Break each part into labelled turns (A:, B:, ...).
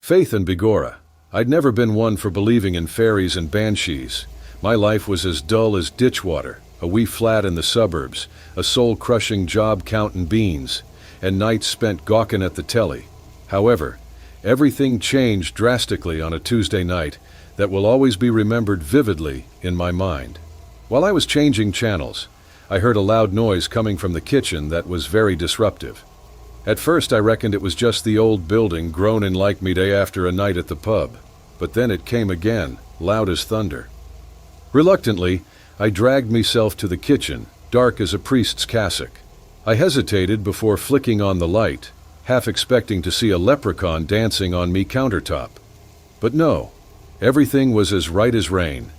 A: Faith and Bigorra. I'd never been one for believing in fairies and banshees. My life was as dull as ditch water, a wee flat in the suburbs, a soul-crushing job counting beans, and nights spent gawking at the telly. However, everything changed drastically on a Tuesday night that will always be remembered vividly in my mind. While I was changing channels, I heard a loud noise coming from the kitchen that was very disruptive. At first I reckoned it was just the old building groaning like me day after a night at the pub, but then it came again, loud as thunder. Reluctantly, I dragged myself to the kitchen, dark as a priest's cassock. I hesitated before flicking on the light, half expecting to see a leprechaun dancing on me countertop. But no, everything was as right as rain.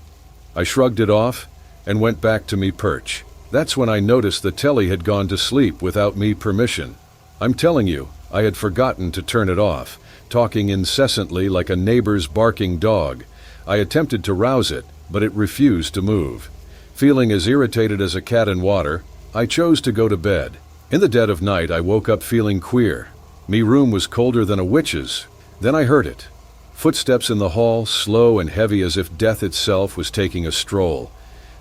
A: I shrugged it off and went back to me perch. That's when I noticed the telly had gone to sleep without me permission. I'm telling you, I had forgotten to turn it off, talking incessantly like a neighbor's barking dog. I attempted to rouse it, but it refused to move. Feeling as irritated as a cat in water, I chose to go to bed. In the dead of night, I woke up feeling queer. Me room was colder than a witch's. Then I heard it. Footsteps in the hall, slow and heavy as if death itself was taking a stroll.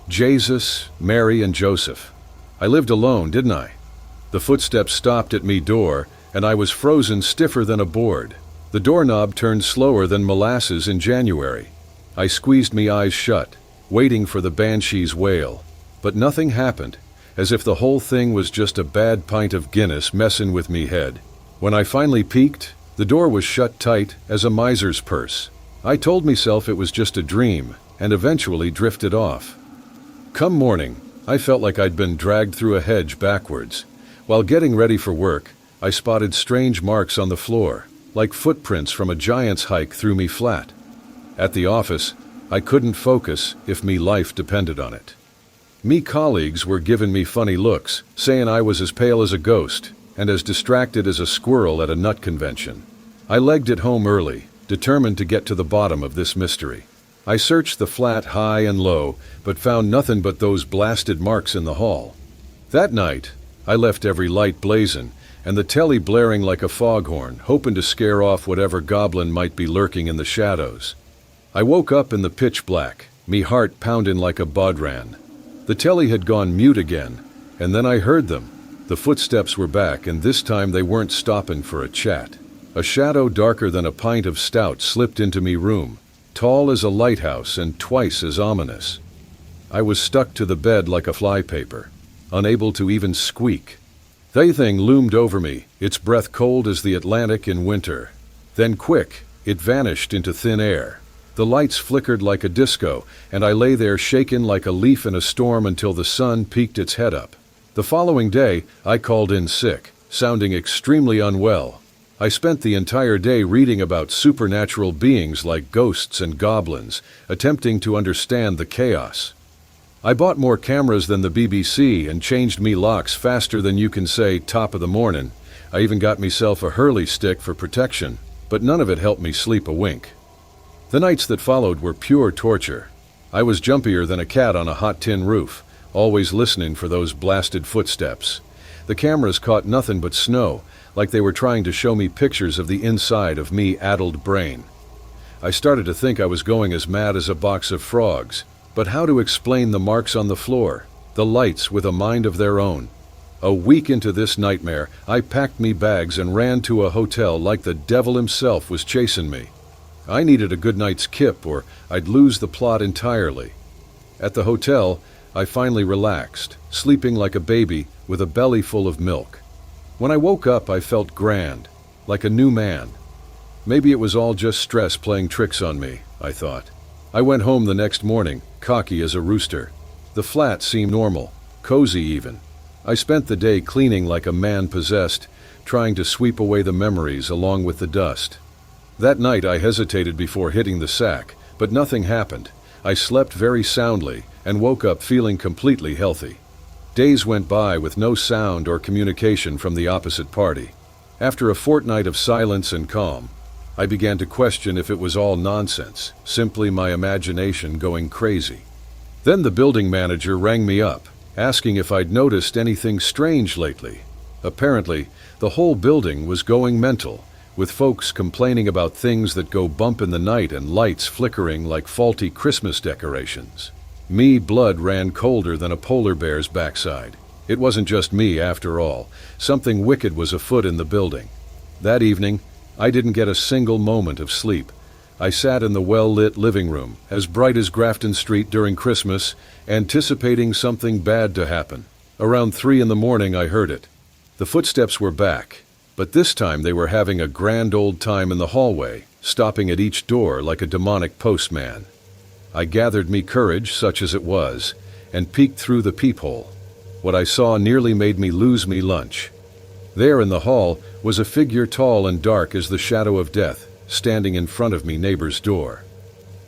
A: Jesus, Mary, and Joseph. I lived alone, didn't I? The footsteps stopped at me door, and I was frozen stiffer than a board. The doorknob turned slower than molasses in January. I squeezed me eyes shut, waiting for the banshee's wail. But nothing happened, as if the whole thing was just a bad pint of Guinness messin' with me head. When I finally peeked, the door was shut tight as a miser's purse. I told myself it was just a dream, and eventually drifted off. Come morning, I felt like I'd been dragged through a hedge backwards. While getting ready for work, I spotted strange marks on the floor, like footprints from a giant's hike through me flat. At the office, I couldn't focus if me life depended on it. Me colleagues were giving me funny looks, saying I was as pale as a ghost and as distracted as a squirrel at a nut convention. I legged it home early, determined to get to the bottom of this mystery. I searched the flat high and low, but found nothing but those blasted marks in the hall. That night, I left every light blazing and the telly blaring like a foghorn, hoping to scare off whatever goblin might be lurking in the shadows. I woke up in the pitch black, me heart pounding like a bodhran. The telly had gone mute again, and then I heard them. The footsteps were back, and this time they weren't stopping for a chat. A shadow darker than a pint of stout slipped into me room, tall as a lighthouse and twice as ominous. I was stuck to the bed like a flypaper, unable to even squeak. The thing loomed over me, its breath cold as the Atlantic in winter. Then quick, it vanished into thin air. The lights flickered like a disco, and I lay there shaken like a leaf in a storm until the sun peeked its head up. The following day, I called in sick, sounding extremely unwell. I spent the entire day reading about supernatural beings like ghosts and goblins, attempting to understand the chaos. I bought more cameras than the BBC and changed me locks faster than you can say top of the morning. I even got myself a hurley stick for protection, but none of it helped me sleep a wink. The nights that followed were pure torture. I was jumpier than a cat on a hot tin roof, always listening for those blasted footsteps. The cameras caught nothing but snow, like they were trying to show me pictures of the inside of me addled brain. I started to think I was going as mad as a box of frogs. But how to explain the marks on the floor, the lights with a mind of their own? A week into this nightmare, I packed me bags and ran to a hotel like the devil himself was chasing me. I needed a good night's kip or I'd lose the plot entirely. At the hotel, I finally relaxed, sleeping like a baby with a belly full of milk. When I woke up, I felt grand, like a new man. Maybe it was all just stress playing tricks on me, I thought. I went home the next morning, cocky as a rooster. The flat seemed normal, cozy even. I spent the day cleaning like a man possessed, trying to sweep away the memories along with the dust. That night I hesitated before hitting the sack, but nothing happened. I slept very soundly and woke up feeling completely healthy. Days went by with no sound or communication from the opposite party. After a fortnight of silence and calm, I began to question if it was all nonsense, simply my imagination going crazy. Then the building manager rang me up, asking if I'd noticed anything strange lately. Apparently, the whole building was going mental, with folks complaining about things that go bump in the night and lights flickering like faulty Christmas decorations. Me blood ran colder than a polar bear's backside. It wasn't just me, after all. Something wicked was afoot in the building. That evening, I didn't get a single moment of sleep. I sat in the well-lit living room, as bright as Grafton Street during Christmas, anticipating something bad to happen. Around 3 in the morning, I heard it. The footsteps were back, but this time they were having a grand old time in the hallway, stopping at each door like a demonic postman. I gathered me courage, such as it was, and peeked through the peephole. What I saw nearly made me lose me lunch. There in the hall was a figure tall and dark as the shadow of death, standing in front of me neighbor's door.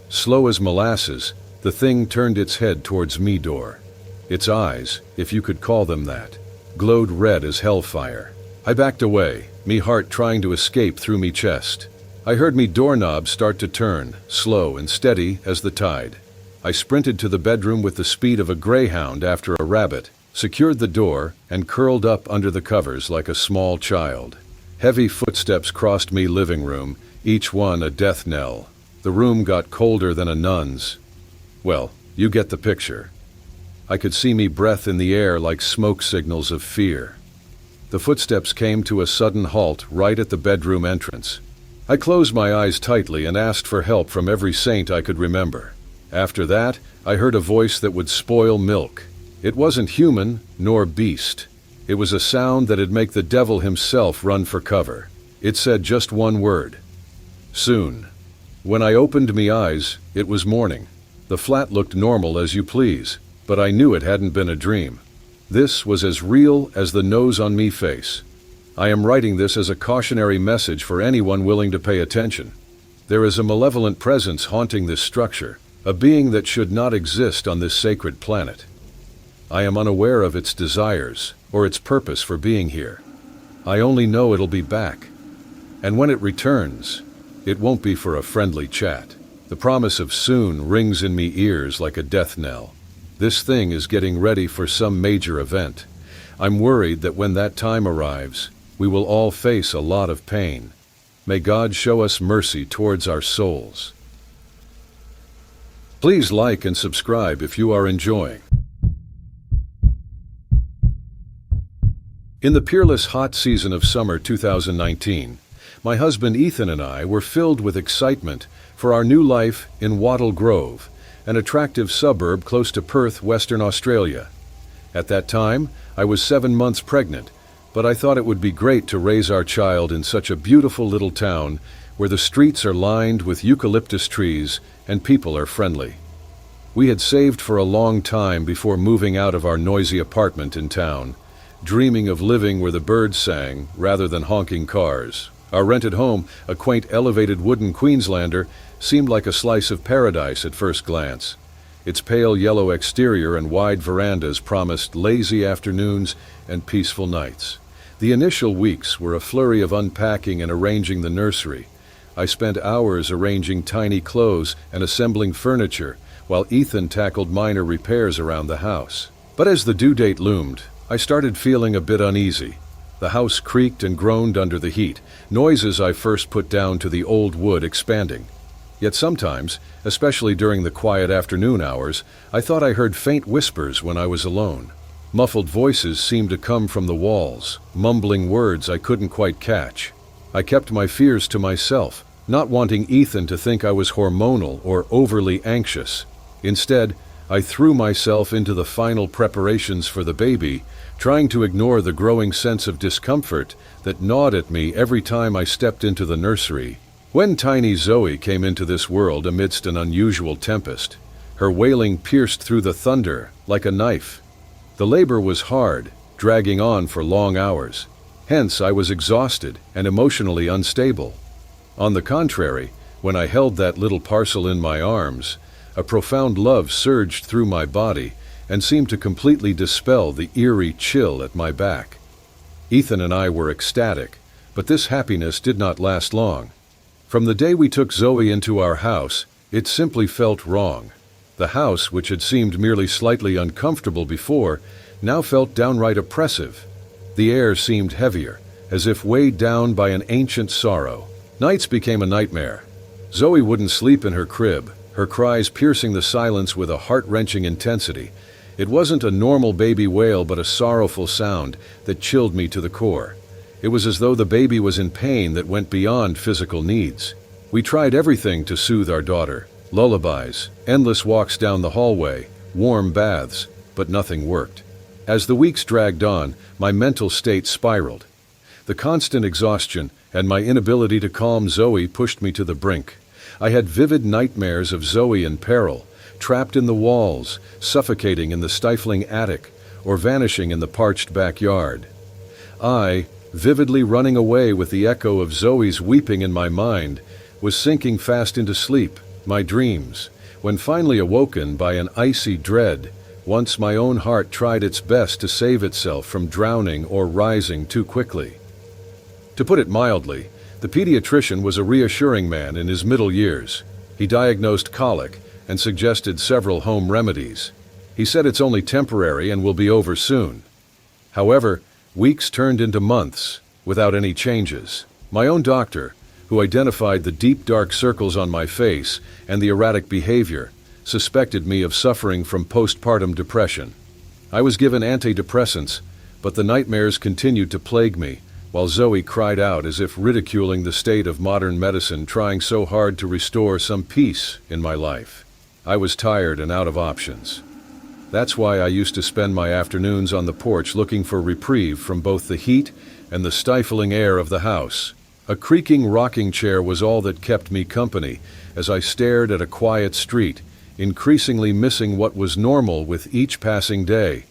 A: Slow as molasses, the thing turned its head towards me door. Its eyes, if you could call them that, glowed red as hellfire. I backed away, me heart trying to escape through me chest. I heard me doorknob start to turn, slow and steady as the tide. I sprinted to the bedroom with the speed of a greyhound after a rabbit, secured the door, and curled up under the covers like a small child. Heavy footsteps crossed me living room, each one a death knell. The room got colder than a nun's. Well, you get the picture. I could see me breath in the air like smoke signals of fear. The footsteps came to a sudden halt right at the bedroom entrance. I closed my eyes tightly and asked for help from every saint I could remember. After that, I heard a voice that would spoil milk. It wasn't human, nor beast. It was a sound that'd make the devil himself run for cover. It said just one word. Soon. When I opened me eyes, it was morning. The flat looked normal as you please, but I knew it hadn't been a dream. This was as real as the nose on me face. I am writing this as a cautionary message for anyone willing to pay attention. There is a malevolent presence haunting this structure, a being that should not exist on this sacred planet. I am unaware of its desires, or its purpose for being here. I only know it'll be back. And when it returns, it won't be for a friendly chat. The promise of soon rings in me ears like a death knell. This thing is getting ready for some major event. I'm worried that when that time arrives, we will all face a lot of pain. May God show us mercy towards our souls. Please like and subscribe if you are enjoying. In the peerless hot season of summer 2019, my husband Ethan and I were filled with excitement for our new life in Wattle Grove, an attractive suburb close to Perth, Western Australia. At that time, I was 7 months pregnant, but I thought it would be great to raise our child in such a beautiful little town where the streets are lined with eucalyptus trees and people are friendly. We had saved for a long time before moving out of our noisy apartment in town, dreaming of living where the birds sang rather than honking cars. Our rented home, a quaint elevated wooden Queenslander, seemed like a slice of paradise at first glance. Its pale yellow exterior and wide verandas promised lazy afternoons and peaceful nights. The initial weeks were a flurry of unpacking and arranging the nursery. I spent hours arranging tiny clothes and assembling furniture, while Ethan tackled minor repairs around the house. But as the due date loomed, I started feeling a bit uneasy. The house creaked and groaned under the heat, noises I first put down to the old wood expanding. Yet sometimes, especially during the quiet afternoon hours, I thought I heard faint whispers when I was alone. Muffled voices seemed to come from the walls, mumbling words I couldn't quite catch. I kept my fears to myself, not wanting Ethan to think I was hormonal or overly anxious. Instead, I threw myself into the final preparations for the baby, trying to ignore the growing sense of discomfort that gnawed at me every time I stepped into the nursery. When tiny Zoe came into this world amidst an unusual tempest, her wailing pierced through the thunder like a knife. The labor was hard, dragging on for long hours. Hence, I was exhausted and emotionally unstable. On the contrary, when I held that little parcel in my arms, a profound love surged through my body and seemed to completely dispel the eerie chill at my back. Ethan and I were ecstatic, but this happiness did not last long. From the day we took Zoe into our house, it simply felt wrong. The house, which had seemed merely slightly uncomfortable before, now felt downright oppressive. The air seemed heavier, as if weighed down by an ancient sorrow. Nights became a nightmare. Zoe wouldn't sleep in her crib, her cries piercing the silence with a heart-wrenching intensity. It wasn't a normal baby wail, but a sorrowful sound that chilled me to the core. It was as though the baby was in pain that went beyond physical needs. We tried everything to soothe our daughter. Lullabies, endless walks down the hallway, warm baths, but nothing worked. As the weeks dragged on, my mental state spiraled. The constant exhaustion and my inability to calm Zoe pushed me to the brink. I had vivid nightmares of Zoe in peril, trapped in the walls, suffocating in the stifling attic, or vanishing in the parched backyard. I, vividly running away with the echo of Zoe's weeping in my mind, was sinking fast into sleep, my dreams, when finally awoken by an icy dread, once my own heart tried its best to save itself from drowning or rising too quickly. To put it mildly, the pediatrician was a reassuring man in his middle years. He diagnosed colic and suggested several home remedies. He said it's only temporary and will be over soon. However, weeks turned into months without any changes. My own doctor, who identified the deep dark circles on my face and the erratic behavior, suspected me of suffering from postpartum depression. I was given antidepressants, but the nightmares continued to plague me, while Zoe cried out as if ridiculing the state of modern medicine, trying so hard to restore some peace in my life. I was tired and out of options. That's why I used to spend my afternoons on the porch looking for reprieve from both the heat and the stifling air of the house. A creaking rocking chair was all that kept me company as I stared at a quiet street, increasingly missing what was normal with each passing day.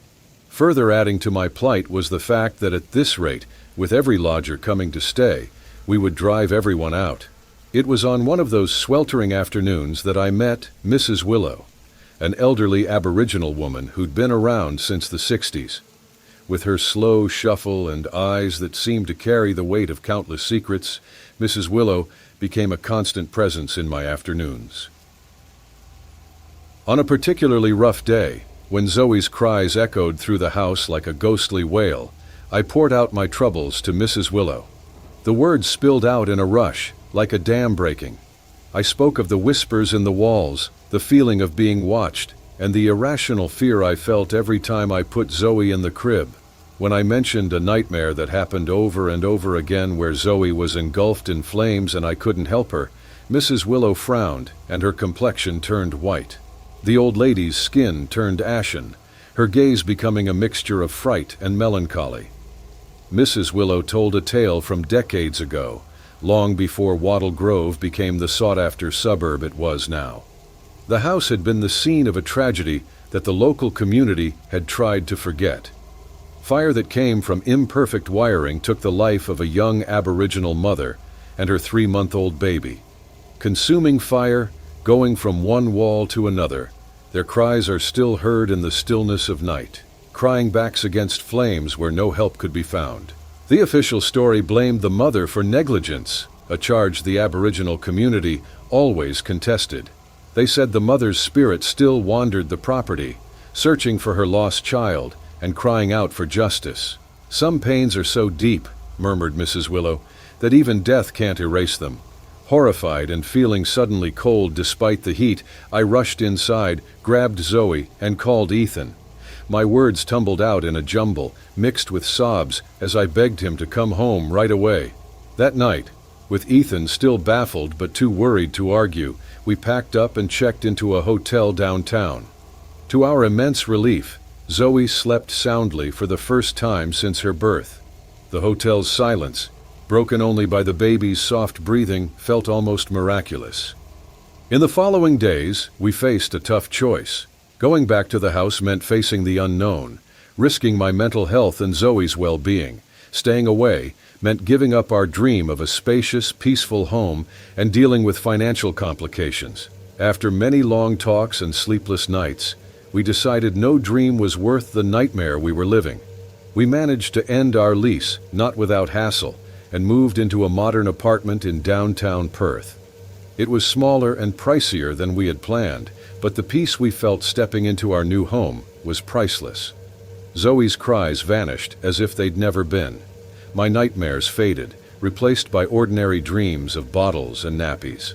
A: Further adding to my plight was the fact that at this rate, with every lodger coming to stay, we would drive everyone out. It was on one of those sweltering afternoons that I met Mrs. Willow, an elderly Aboriginal woman who'd been around since the 60s. With her slow shuffle and eyes that seemed to carry the weight of countless secrets, Mrs. Willow became a constant presence in my afternoons. On a particularly rough day, when Zoe's cries echoed through the house like a ghostly wail, I poured out my troubles to Mrs. Willow. The words spilled out in a rush, like a dam breaking. I spoke of the whispers in the walls, the feeling of being watched, and the irrational fear I felt every time I put Zoe in the crib. When I mentioned a nightmare that happened over and over again where Zoe was engulfed in flames and I couldn't help her, Mrs. Willow frowned and her complexion turned white. The old lady's skin turned ashen, her gaze becoming a mixture of fright and melancholy. Mrs. Willow told a tale from decades ago, long before Wattle Grove became the sought-after suburb it was now. The house had been the scene of a tragedy that the local community had tried to forget. Fire that came from imperfect wiring took the life of a young Aboriginal mother and her 3-month-old baby. Consuming fire, going from one wall to another, their cries are still heard in the stillness of night, crying backs against flames where no help could be found. The official story blamed the mother for negligence, a charge the Aboriginal community always contested. They said the mother's spirit still wandered the property, searching for her lost child and crying out for justice. "Some pains are so deep," murmured Mrs. Willow, "that even death can't erase them." Horrified and feeling suddenly cold despite the heat, I rushed inside, grabbed Zoe, and called Ethan. My words tumbled out in a jumble, mixed with sobs, as I begged him to come home right away. That night, with Ethan still baffled but too worried to argue, we packed up and checked into a hotel downtown. To our immense relief, Zoe slept soundly for the first time since her birth. The hotel's silence, broken only by the baby's soft breathing, felt almost miraculous. In the following days, we faced a tough choice. Going back to the house meant facing the unknown, risking my mental health and Zoe's well-being. Staying away meant giving up our dream of a spacious, peaceful home and dealing with financial complications. After many long talks and sleepless nights, we decided no dream was worth the nightmare we were living. We managed to end our lease, not without hassle, and moved into a modern apartment in downtown Perth. It was smaller and pricier than we had planned, but the peace we felt stepping into our new home was priceless. Zoe's cries vanished as if they'd never been. My nightmares faded, replaced by ordinary dreams of bottles and nappies.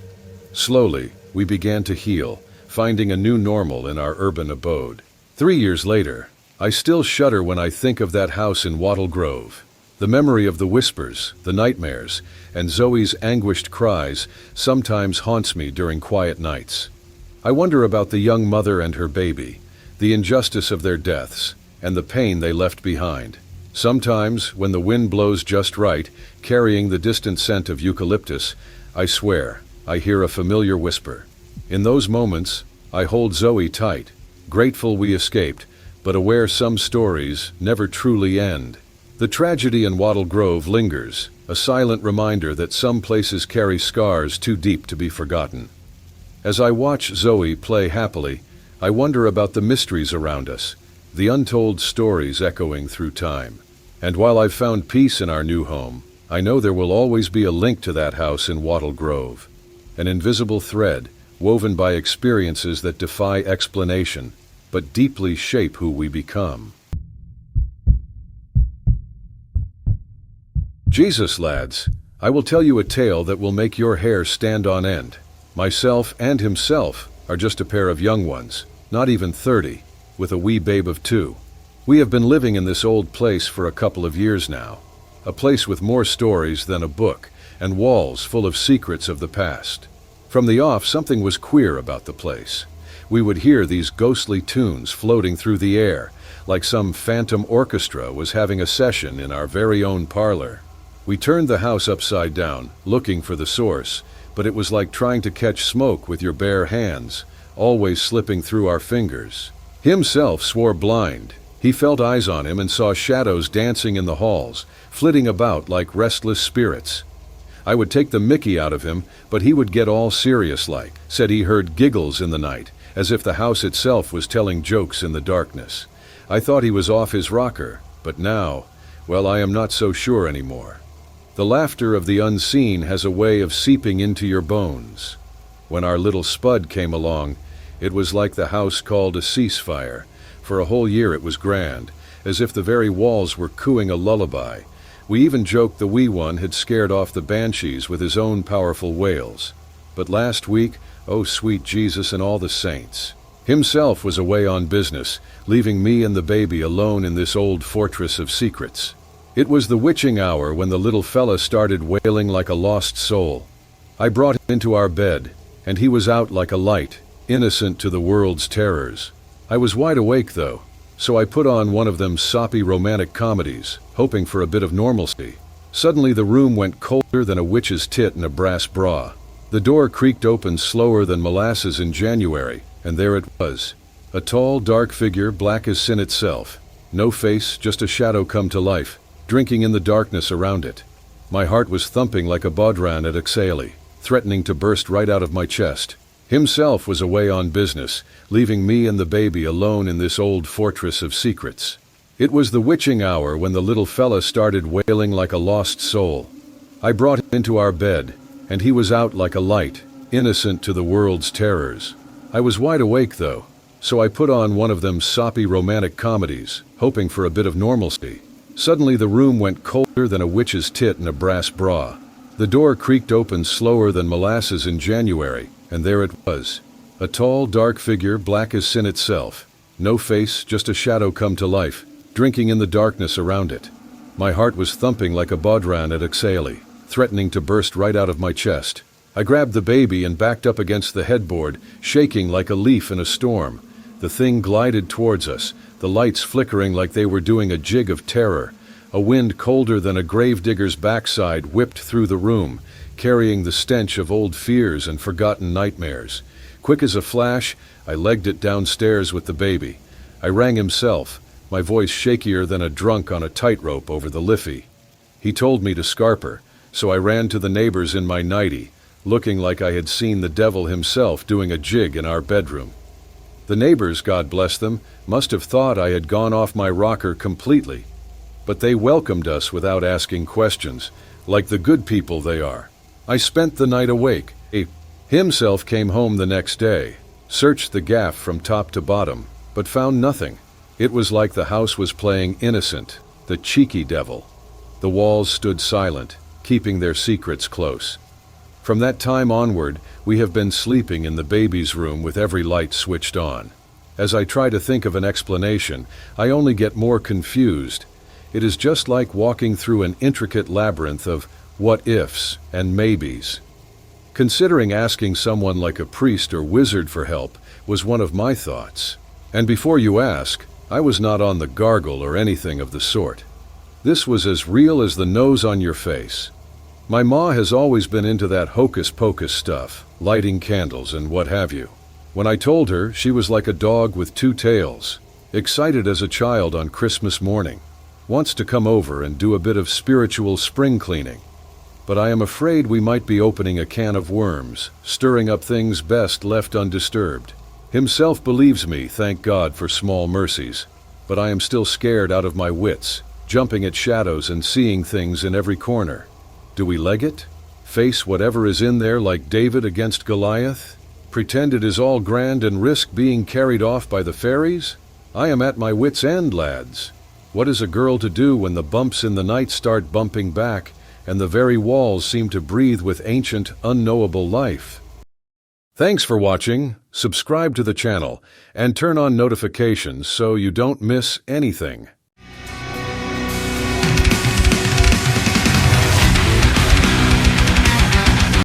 A: Slowly, we began to heal, finding a new normal in our urban abode. 3 years later, I still shudder when I think of that house in Wattle Grove. The memory of the whispers, the nightmares, and Zoe's anguished cries sometimes haunts me during quiet nights. I wonder about the young mother and her baby, the injustice of their deaths, and the pain they left behind. Sometimes, when the wind blows just right, carrying the distant scent of eucalyptus, I swear, I hear a familiar whisper. In those moments, I hold Zoe tight, grateful we escaped, but aware some stories never truly end. The tragedy in Wattle Grove lingers, a silent reminder that some places carry scars too deep to be forgotten. As I watch Zoe play happily, I wonder about the mysteries around us, the untold stories echoing through time. And while I've found peace in our new home, I know there will always be a link to that house in Wattle Grove. An invisible thread, woven by experiences that defy explanation, but deeply shape who we become. Jesus, lads, I will tell you a tale that will make your hair stand on end. Myself and himself are just a pair of young ones, not even 30, with a wee babe of 2. We have been living in this old place for a couple of years now, a place with more stories than a book, and walls full of secrets of the past. From the off, something was queer about the place. We would hear these ghostly tunes floating through the air, like some phantom orchestra was having a session in our very own parlor. We turned the house upside down, looking for the source, but it was like trying to catch smoke with your bare hands, always slipping through our fingers. Himself swore blind. He felt eyes on him and saw shadows dancing in the halls, flitting about like restless spirits. I would take the mickey out of him, but he would get all serious-like, said he heard giggles in the night, as if the house itself was telling jokes in the darkness. I thought he was off his rocker, but now, well, I am not so sure anymore. The laughter of the unseen has a way of seeping into your bones. When our little Spud came along, it was like the house called a ceasefire. For a whole year it was grand, as if the very walls were cooing a lullaby. We even joked the wee one had scared off the banshees with his own powerful wails. But last week, oh sweet Jesus and all the saints, himself was away on business, leaving me and the baby alone in this old fortress of secrets. It was the witching hour when the little fella started wailing like a lost soul. I brought him into our bed, and he was out like a light, innocent to the world's terrors. I was wide awake though, so I put on one of them soppy romantic comedies, hoping for a bit of normalcy. Suddenly the room went colder than a witch's tit in a brass bra. The door creaked open slower than molasses in January, and there it was. A tall, dark figure, black as sin itself. No face, just a shadow come to life, drinking in the darkness around it. My heart was thumping like a bodhran at Ixali, threatening to burst right out of my chest. Himself was away on business, leaving me and the baby alone in this old fortress of secrets. It was the witching hour when the little fella started wailing like a lost soul. I brought him into our bed, and he was out like a light, innocent to the world's terrors. I was wide awake though, so I put on one of them soppy romantic comedies, hoping for a bit of normalcy. Suddenly the room went colder than a witch's tit in a brass bra. The door creaked open slower than molasses in January, and there it was. A tall, dark figure, black as sin itself. No face, just a shadow come to life, drinking in the darkness around it. My heart was thumping like a bodhran at Ixali, threatening to burst right out of my chest. I grabbed the baby and backed up against the headboard, shaking like a leaf in a storm. The thing glided towards us, the lights flickering like they were doing a jig of terror. A wind colder than a gravedigger's backside whipped through the room, carrying the stench of old fears and forgotten nightmares. Quick as a flash, I legged it downstairs with the baby. I rang himself, my voice shakier than a drunk on a tightrope over the Liffey. He told me to scarper, so I ran to the neighbors in my nightie, looking like I had seen the devil himself doing a jig in our bedroom. The neighbors, God bless them, must have thought I had gone off my rocker completely, but they welcomed us without asking questions, like the good people they are. I spent the night awake. Himself came home the next day, searched the gaff from top to bottom, but found nothing. It was like the house was playing innocent, the cheeky devil. The walls stood silent, keeping their secrets close. From that time onward, we have been sleeping in the baby's room with every light switched on. As I try to think of an explanation, I only get more confused. It is just like walking through an intricate labyrinth of what-ifs and maybes. Considering asking someone like a priest or wizard for help was one of my thoughts. And before you ask, I was not on the gargle or anything of the sort. This was as real as the nose on your face. My ma has always been into that hocus-pocus stuff, lighting candles and what have you. When I told her, she was like a dog with two tails, excited as a child on Christmas morning, wants to come over and do a bit of spiritual spring cleaning. But I am afraid we might be opening a can of worms, stirring up things best left undisturbed. Himself believes me, thank God for small mercies, but I am still scared out of my wits, jumping at shadows and seeing things in every corner. Do we leg it? Face whatever is in there like David against Goliath? Pretend it is all grand and risk being carried off by the fairies? I am at my wits' end, lads. What is a girl to do when the bumps in the night start bumping back and the very walls seem to breathe with ancient, unknowable life? Thanks for watching. Subscribe to the channel and turn on notifications so you don't miss anything.